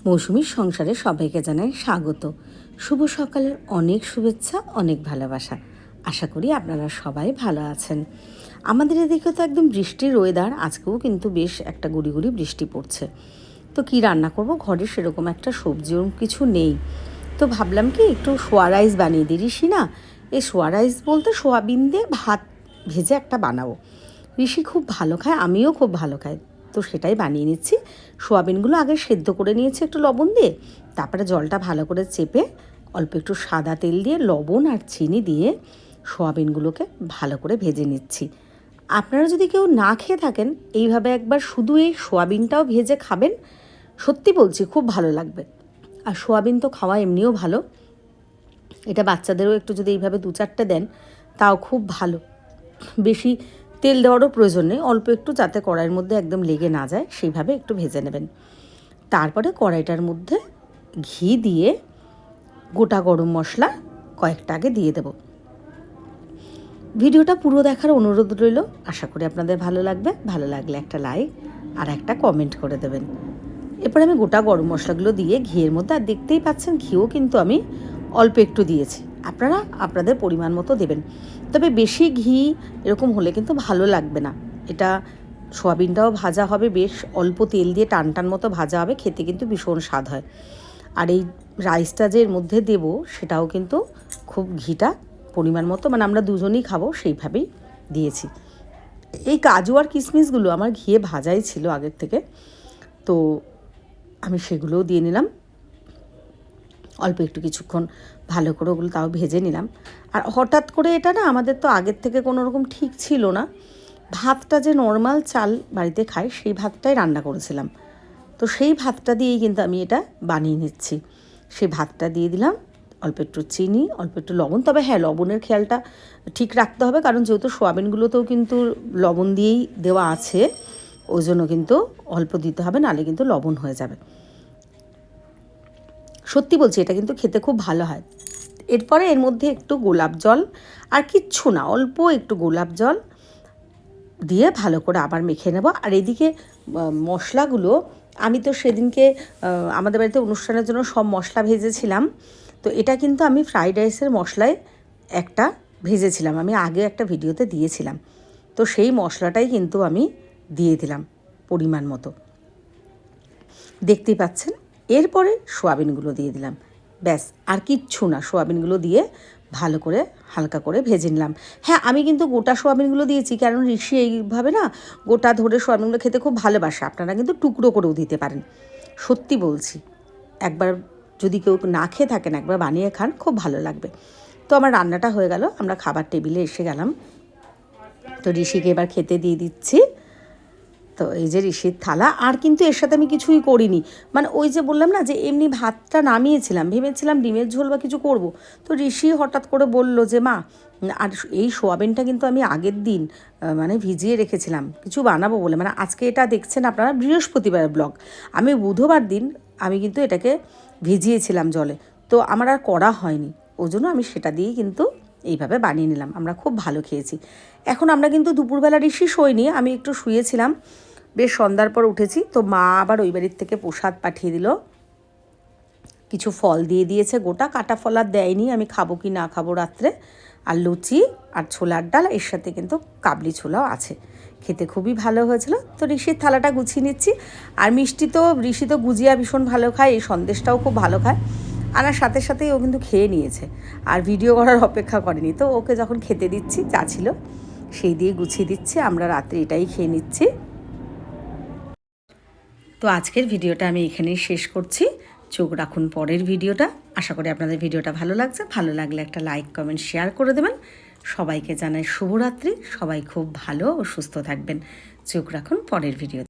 মৌসুমীর সংসারে সবাইকে জানাই স্বাগত। শুভ সকালের অনেক শুভেচ্ছা, অনেক ভালোবাসা। আশা করি আপনারা সবাই ভালো আছেন। আমাদের এদিকে তো একদম বৃষ্টির ওয়েদার, আজকেও কিন্তু বেশ একটা গুড়ি গুড়ি বৃষ্টি পড়ছে। তো কি রান্না করব, ঘরে সেরকম একটা সবজিও কিছু নেই। তো ভাবলাম কি একটু সোয়া রাইস বানিয়ে দিই। ঋষি না, এই সোয়া রাইস বলতে সোয়াবিন দিয়ে ভাত ভেজে একটা বানাবো। ঋষি খুব ভালো খায়, আমিও খুব ভালো খাই, তো সেটাই বানিয়ে নিচ্ছি। সোয়াবিনগুলো আগে সেদ্ধ করে নিয়েছি একটু লবণ দিয়ে, তারপরে জলটা ভালো করে চেপে অল্প একটু সাদা তেল দিয়ে লবণ আর চিনি দিয়ে সোয়াবিনগুলোকে ভালো করে ভেজে নিচ্ছি। আপনারা যদি কেউ না খেয়ে থাকেন, এইভাবে একবার শুধু এই সোয়াবিনটাও ভেজে খাবেন, সত্যি বলছি খুব ভালো লাগবে। আর সোয়াবিন তো খাওয়া এমনিও ভালো, এটা বাচ্চাদেরও একটু যদি এইভাবে 2-4টে দেন তাও খুব ভালো। বেশি তেল দেওয়ারও প্রয়োজন নেই, অল্প একটু, যাতে কড়াইয়ের মধ্যে একদম লেগে না যায় সেইভাবে একটু ভেজে নেবেন। তারপরে কড়াইটার মধ্যে ঘি দিয়ে গোটা গরম মশলা কয়েকটা আগে দিয়ে দেব। ভিডিওটা পুরো দেখার অনুরোধ রইল, আশা করি আপনাদের ভালো লাগবে। ভালো লাগলে একটা লাইক আর একটা কমেন্ট করে দেবেন। এরপর আমি গোটা গরম মশলাগুলো দিয়ে ঘিয়ের মধ্যে, আর দেখতেই পাচ্ছেন ঘিও কিন্তু আমি অল্প একটু দিয়েছি, আপনারা আপনাদের পরিমাণ মতো দেবেন। তবে বেশি ঘি এরকম হলে কিন্তু ভালো লাগবে না। এটা সোয়াবিনটাও ভাজা হবে, বেশ অল্প তেল দিয়ে টান টান মতো ভাজা হবে, খেতে কিন্তু ভীষণ স্বাদ হয়। আর এই রাইসটা যে এর মধ্যে দেব, সেটাও কিন্তু খুব ঘিটা পরিমাণ মতো, মানে আমরা দুজনেই খাবো সেইভাবেই দিয়েছি। এই কাজু আর কিশমিশগুলো আমার ঘিয়ে ভাজাই ছিল আগের থেকে, তো আমি সেগুলোও দিয়ে নিলাম। অল্প একটু কিছুক্ষণ ভালো করে ওগুলো তাও ভেজে নিলাম। আর হঠাৎ করে এটা না, আমাদের তো আগের থেকে কোনো রকম ঠিক ছিল না, ভাতটা যে নর্মাল চাল বাড়িতে খাই সেই ভাতটাই রান্না করেছিলাম। তো সেই ভাতটা দিয়েই কিন্তু আমি এটা বানিয়ে নিচ্ছি। সেই ভাতটা দিয়ে দিলাম, অল্প একটু চিনি, অল্প একটু লবণ। তবে হ্যাঁ, লবণের খেয়ালটা ঠিক রাখতে হবে, কারণ যেহেতু সোয়াবিনগুলোতেও কিন্তু লবণ দিয়েই দেওয়া আছে, ওই জন্য কিন্তু অল্প দিতে হবে, নাহলে কিন্তু লবণ হয়ে যাবে। সত্যি বলছি, এটা কিন্তু খেতে খুব ভালো হয়। এরপরে এর মধ্যে একটু গোলাপ জল, আর কিচ্ছু না, অল্প একটু গোলাপ জল দিয়ে ভালো করে আবার মেখে নেব। আর এদিকে মশলাগুলো আমি তো সেদিনকে আমাদের বাড়িতে অনুষ্ঠানের জন্য সব মশলা ভেজেছিলাম। তো এটা কিন্তু আমি ফ্রাইড রাইসের মশলায় একটা ভেজেছিলাম, আমি আগে একটা ভিডিওতে দিয়েছিলাম। তো সেই মশলাটাই কিন্তু আমি দিয়ে দিলাম পরিমাণ মতো, দেখতেই পাচ্ছেন। এরপরে সোয়াবিনগুলো দিয়ে দিলাম, ব্যাস আর কিচ্ছু না। সোয়াবিনগুলো দিয়ে ভালো করে হালকা করে ভেজে নিলাম। হ্যাঁ, আমি কিন্তু গোটা সোয়াবিনগুলো দিয়েছি, কারণ ঋষি এইভাবে না গোটা ধরে সোয়াবিনগুলো খেতে খুব ভালোবাসে। আপনারা কিন্তু টুকরো করেও দিতে পারেন। সত্যি বলছি, একবার যদি কেউ না খেয়ে থাকেন, একবার বানিয়ে খান, খুব ভালো লাগবে। তো আমার রান্নাটা হয়ে গেল, আমরা খাবার টেবিলে এসে গেলাম। তো ঋষিকে এবার খেতে দিয়ে দিচ্ছি। তো এই যে ঋষির থালা, আর কিন্তু এর সাথে আমি কিছুই করিনি। মানে ওই যে বললাম না, যে এমনি ভাতটা নামিয়েছিলাম, ভেবেছিলাম ডিমের ঝোল বা কিছু করব। তো ঋষি হঠাৎ করে বলল যে মা, আর এই সোয়াবিনটা কিন্তু আমি আগের দিন মানে ভিজিয়ে রেখেছিলাম কিছু বানাবো বলে। মানে আজকে এটা দেখছেন আপনারা বৃহস্পতিবার ব্লগ, আমি বুধবার দিন আমি কিন্তু এটাকে ভিজিয়েছিলাম জলে, তো আমার আর করা হয়নি, ওই জন্য আমি সেটা দিয়েই কিন্তু এইভাবে বানিয়ে নিলাম। আমরা খুব ভালো খেয়েছি। এখন আমরা কিন্তু দুপুরবেলা ঋষি শোয়নি, আমি একটু শুয়েছিলাম, বেশ সন্ধ্যার পর উঠেছি। তো মা আবার ওই বাড়ির থেকে প্রসাদ পাঠিয়ে দিল, কিছু ফল দিয়ে দিয়েছে, গোটা কাটা ফল আর দেয়নি, আমি খাবো কি না খাবো রাত্রে। আর লুচি আর ছোলার ডাল, এর সাথে কিন্তু কাবলি ছোলাও আছে, খেতে খুবই ভালো হয়েছিল। তো ঋষির থালাটা গুছিয়ে নিচ্ছি। আর মিষ্টি তো ঋষি তো গুজিয়া ভীষণ ভালো খায়, এই সন্দেশটাও খুব ভালো খায়। আনার সাথে সাথেই ও কিন্তু খেয়ে নিয়েছে, আর ভিডিও করার অপেক্ষা করেনি। তো ওকে যখন খেতে দিচ্ছি, যা ছিল সেই দিয়ে গুছিয়ে দিচ্ছি, আমরা রাত্রে এটাই খেয়ে নিচ্ছি। তো আজকের ভিডিওটা আমি এখানেই শেষ করছি। চোখ রাখুন পরের ভিডিওটা। আশা করি আপনাদের ভিডিওটা ভালো লাগছে। ভালো লাগলে একটা লাইক, কমেন্ট, শেয়ার করে দেবেন। সবাইকে জানাই শুভরাত্রি। সবাই খুব ভালো ও সুস্থ থাকবেন। চোখ রাখুন পরের ভিডিও।